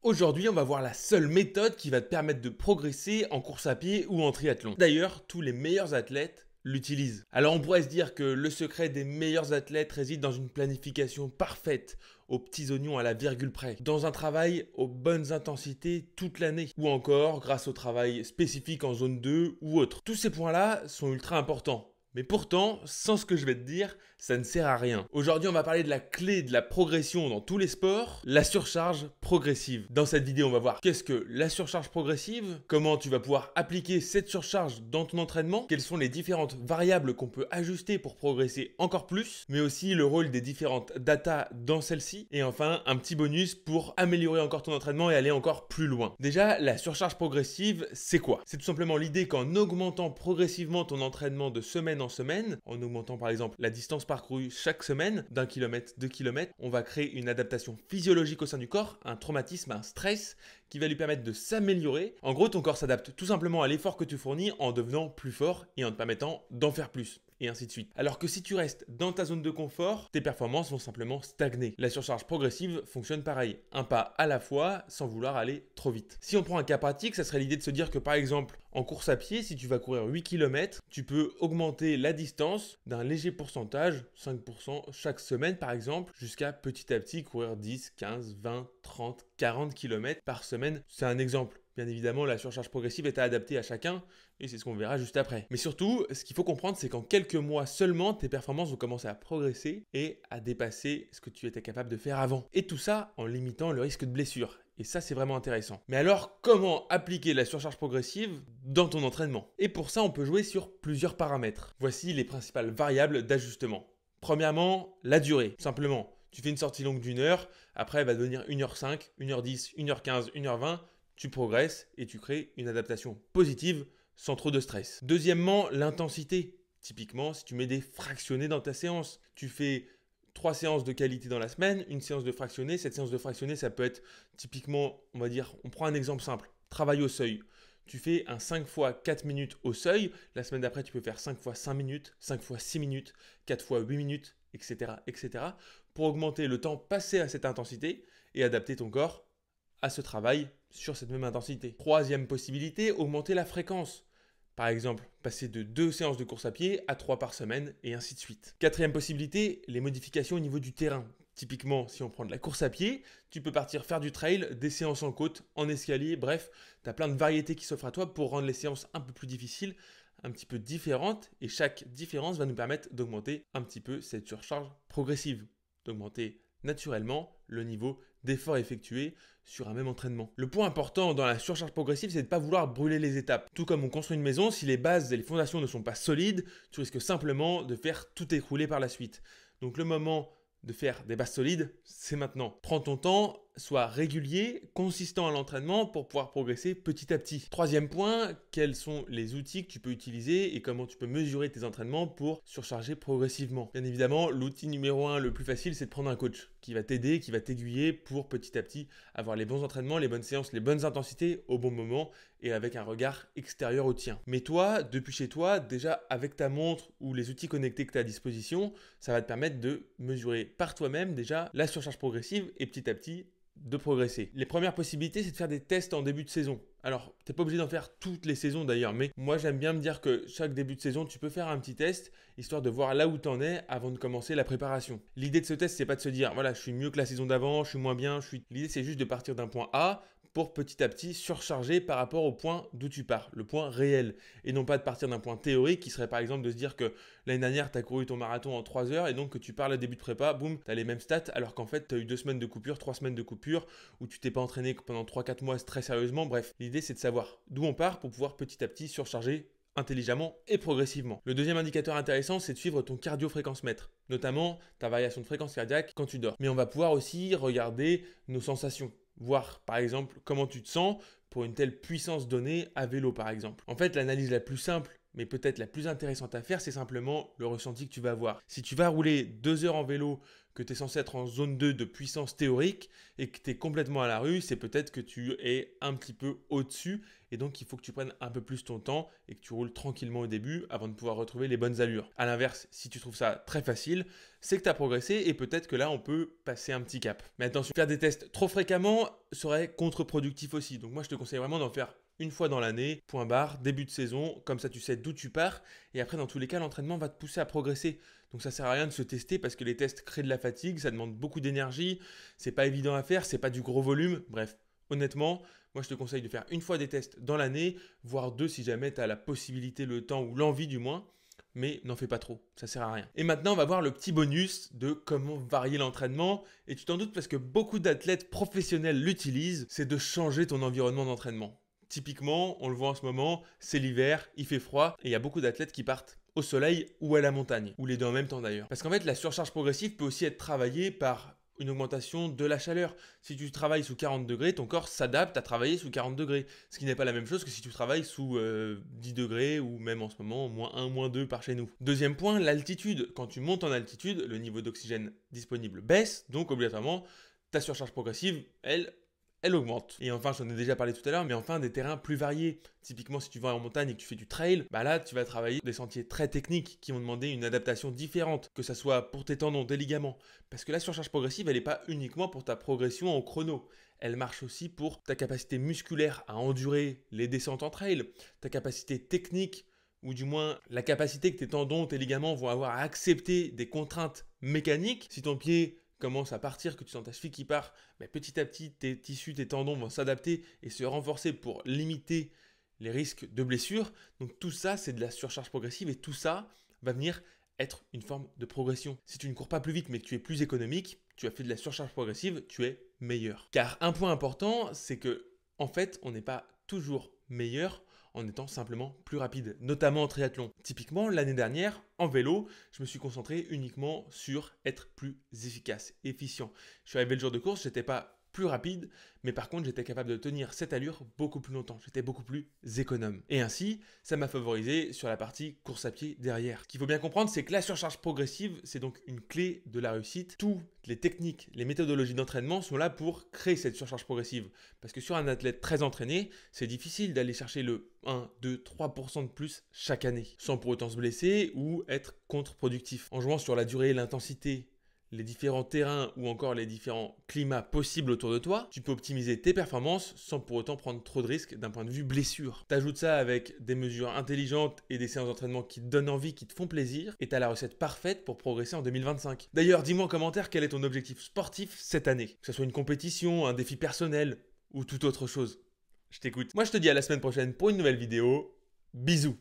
Aujourd'hui, on va voir la seule méthode qui va te permettre de progresser en course à pied ou en triathlon. D'ailleurs, tous les meilleurs athlètes l'utilisent. Alors on pourrait se dire que le secret des meilleurs athlètes réside dans une planification parfaite, aux petits oignons à la virgule près, dans un travail aux bonnes intensités toute l'année, ou encore grâce au travail spécifique en zone 2 ou autre. Tous ces points-là sont ultra importants. Mais pourtant, sans ce que je vais te dire, ça ne sert à rien. Aujourd'hui, on va parler de la clé de la progression dans tous les sports, la surcharge progressive. Dans cette vidéo, on va voir qu'est-ce que la surcharge progressive, comment tu vas pouvoir appliquer cette surcharge dans ton entraînement, quelles sont les différentes variables qu'on peut ajuster pour progresser encore plus, mais aussi le rôle des différentes datas dans celle-ci, et enfin un petit bonus pour améliorer encore ton entraînement et aller encore plus loin. Déjà, la surcharge progressive, c'est quoi? C'est tout simplement l'idée qu'en augmentant progressivement ton entraînement de semaine en semaine, en augmentant par exemple la distance parcourue chaque semaine d'1 km, 2 km, on va créer une adaptation physiologique au sein du corps, un traumatisme, un stress qui va lui permettre de s'améliorer. En gros, ton corps s'adapte tout simplement à l'effort que tu fournis en devenant plus fort et en te permettant d'en faire plus. Et ainsi de suite. Alors que si tu restes dans ta zone de confort, tes performances vont simplement stagner. La surcharge progressive fonctionne pareil, un pas à la fois sans vouloir aller trop vite. Si on prend un cas pratique, ça serait l'idée de se dire que par exemple, en course à pied, si tu vas courir 8 km, tu peux augmenter la distance d'un léger pourcentage, 5% chaque semaine par exemple, jusqu'à petit à petit courir 10, 15, 20, 30, 40 km par semaine. C'est un exemple. Bien évidemment, la surcharge progressive est adaptée à chacun et c'est ce qu'on verra juste après. Mais surtout, ce qu'il faut comprendre, c'est qu'en quelques mois seulement, tes performances vont commencer à progresser et à dépasser ce que tu étais capable de faire avant. Et tout ça en limitant le risque de blessure. Et ça, c'est vraiment intéressant. Mais alors, comment appliquer la surcharge progressive dans ton entraînement? Et pour ça, on peut jouer sur plusieurs paramètres. Voici les principales variables d'ajustement. Premièrement, la durée. Simplement, tu fais une sortie longue d'1 heure, après elle va devenir 1h05, 1h10, 1h15, 1h20. Tu progresses et tu crées une adaptation positive sans trop de stress. Deuxièmement, l'intensité. Typiquement, si tu mets des fractionnés dans ta séance, tu fais 3 séances de qualité dans la semaine, une séance de fractionnés. Cette séance de fractionnés, ça peut être typiquement, on va dire, on prend un exemple simple, travail au seuil. Tu fais un 5 x 4 minutes au seuil. La semaine d'après, tu peux faire 5 x 5 minutes, 5 x 6 minutes, 4 x 8 minutes, etc., etc. pour augmenter le temps passé à cette intensité et adapter ton corps à ce travail sur cette même intensité. Troisième possibilité, augmenter la fréquence. Par exemple, passer de 2 séances de course à pied à 3 par semaine et ainsi de suite. Quatrième possibilité, les modifications au niveau du terrain. Typiquement, si on prend de la course à pied, tu peux partir faire du trail, des séances en côte, en escalier, bref, tu as plein de variétés qui s'offrent à toi pour rendre les séances un peu plus difficiles, un petit peu différentes, et chaque différence va nous permettre d'augmenter un petit peu cette surcharge progressive, d'augmenter naturellement le niveau d'effort effectué sur un même entraînement. Le point important dans la surcharge progressive, c'est de ne pas vouloir brûler les étapes. Tout comme on construit une maison, si les bases et les fondations ne sont pas solides, tu risques simplement de faire tout écrouler par la suite. Donc le moment de faire des bases solides, c'est maintenant. Prends ton temps, sois régulier, consistant à l'entraînement pour pouvoir progresser petit à petit. Troisième point, quels sont les outils que tu peux utiliser et comment tu peux mesurer tes entraînements pour surcharger progressivement. Bien évidemment, l'outil numéro 1 le plus facile, c'est de prendre un coach qui va t'aider, qui va t'aiguiller pour petit à petit avoir les bons entraînements, les bonnes séances, les bonnes intensités au bon moment et avec un regard extérieur au tien. Mais toi, depuis chez toi, déjà avec ta montre ou les outils connectés que tu as à disposition, ça va te permettre de mesurer par toi-même déjà la surcharge progressive et petit à petit de progresser. Les premières possibilités, c'est de faire des tests en début de saison. Alors, tu n'es pas obligé d'en faire toutes les saisons d'ailleurs, mais moi j'aime bien me dire que chaque début de saison, tu peux faire un petit test, histoire de voir là où tu en es avant de commencer la préparation. L'idée de ce test, c'est pas de se dire, voilà, je suis mieux que la saison d'avant, je suis moins bien, L'idée, c'est juste de partir d'un point A pour petit à petit surcharger par rapport au point d'où tu pars, le point réel. Et non pas de partir d'un point théorique qui serait par exemple de se dire que l'année dernière, tu as couru ton marathon en 3 heures et donc que tu parles au début de prépa, boum, tu as les mêmes stats alors qu'en fait, tu as eu 2 semaines de coupure, 3 semaines de coupure où tu t'es pas entraîné pendant 3-4 mois très sérieusement. Bref, l'idée c'est de savoir d'où on part pour pouvoir petit à petit surcharger intelligemment et progressivement. Le deuxième indicateur intéressant, c'est de suivre ton cardio-fréquence-mètre, notamment ta variation de fréquence cardiaque quand tu dors. Mais on va pouvoir aussi regarder nos sensations. Voir par exemple comment tu te sens pour une telle puissance donnée à vélo par exemple. En fait, l'analyse la plus simple mais peut-être la plus intéressante à faire, c'est simplement le ressenti que tu vas avoir. Si tu vas rouler 2 heures en vélo, que tu es censé être en zone 2 de puissance théorique et que tu es complètement à la rue, c'est peut-être que tu es un petit peu au-dessus et donc il faut que tu prennes un peu plus ton temps et que tu roules tranquillement au début avant de pouvoir retrouver les bonnes allures. A l'inverse, si tu trouves ça très facile, c'est que tu as progressé et peut-être que là on peut passer un petit cap. Mais attention, faire des tests trop fréquemment serait contre-productif aussi. Donc moi je te conseille vraiment d'en faire une fois dans l'année, point barre, début de saison, comme ça tu sais d'où tu pars et après dans tous les cas l'entraînement va te pousser à progresser. Donc ça sert à rien de se tester parce que les tests créent de la fatigue, ça demande beaucoup d'énergie, c'est pas évident à faire, c'est pas du gros volume, bref. Honnêtement, moi je te conseille de faire une fois des tests dans l'année, voire deux si jamais tu as la possibilité, le temps ou l'envie du moins, mais n'en fais pas trop, ça sert à rien. Et maintenant on va voir le petit bonus de comment varier l'entraînement, et tu t'en doutes parce que beaucoup d'athlètes professionnels l'utilisent, c'est de changer ton environnement d'entraînement. Typiquement, on le voit en ce moment, c'est l'hiver, il fait froid, et il y a beaucoup d'athlètes qui partent au soleil ou à la montagne, ou les deux en même temps d'ailleurs. Parce qu'en fait, la surcharge progressive peut aussi être travaillée par une augmentation de la chaleur. Si tu travailles sous 40 degrés, ton corps s'adapte à travailler sous 40 degrés. Ce qui n'est pas la même chose que si tu travailles sous 10 degrés ou même en ce moment, -1, -2 par chez nous. Deuxième point, l'altitude. Quand tu montes en altitude, le niveau d'oxygène disponible baisse, donc obligatoirement, ta surcharge progressive, elle augmente. Et enfin, j'en ai déjà parlé tout à l'heure, mais enfin des terrains plus variés. Typiquement, si tu vas en montagne et que tu fais du trail, bah là, tu vas travailler des sentiers très techniques qui vont demander une adaptation différente, que ça soit pour tes tendons, tes ligaments. Parce que la surcharge progressive, elle n'est pas uniquement pour ta progression en chrono. Elle marche aussi pour ta capacité musculaire à endurer les descentes en trail, ta capacité technique, ou du moins la capacité que tes tendons, tes ligaments vont avoir à accepter des contraintes mécaniques. Si ton pied commence à partir, que tu sens ta cheville qui part, mais petit à petit, tes tissus, tes tendons vont s'adapter et se renforcer pour limiter les risques de blessures. Donc tout ça, c'est de la surcharge progressive et tout ça va venir être une forme de progression. Si tu ne cours pas plus vite mais que tu es plus économique, tu as fait de la surcharge progressive, tu es meilleur. Car un point important, c'est que en fait, on n'est pas toujours meilleur en étant simplement plus rapide, notamment en triathlon. Typiquement, l'année dernière, en vélo, je me suis concentré uniquement sur être plus efficace, efficient. Je suis arrivé le jour de course, j'étais pas plus rapide, mais par contre, j'étais capable de tenir cette allure beaucoup plus longtemps. J'étais beaucoup plus économe. Et ainsi, ça m'a favorisé sur la partie course à pied derrière. Ce qu'il faut bien comprendre, c'est que la surcharge progressive, c'est donc une clé de la réussite. Toutes les techniques, les méthodologies d'entraînement sont là pour créer cette surcharge progressive. Parce que sur un athlète très entraîné, c'est difficile d'aller chercher le 1, 2, 3% de plus chaque année, sans pour autant se blesser ou être contre-productif. En jouant sur la durée et l'intensité, les différents terrains ou encore les différents climats possibles autour de toi, tu peux optimiser tes performances sans pour autant prendre trop de risques d'un point de vue blessure. T'ajoutes ça avec des mesures intelligentes et des séances d'entraînement qui te donnent envie, qui te font plaisir, et t'as la recette parfaite pour progresser en 2025. D'ailleurs, dis-moi en commentaire quel est ton objectif sportif cette année. Que ce soit une compétition, un défi personnel ou toute autre chose. Je t'écoute. Moi, je te dis à la semaine prochaine pour une nouvelle vidéo. Bisous.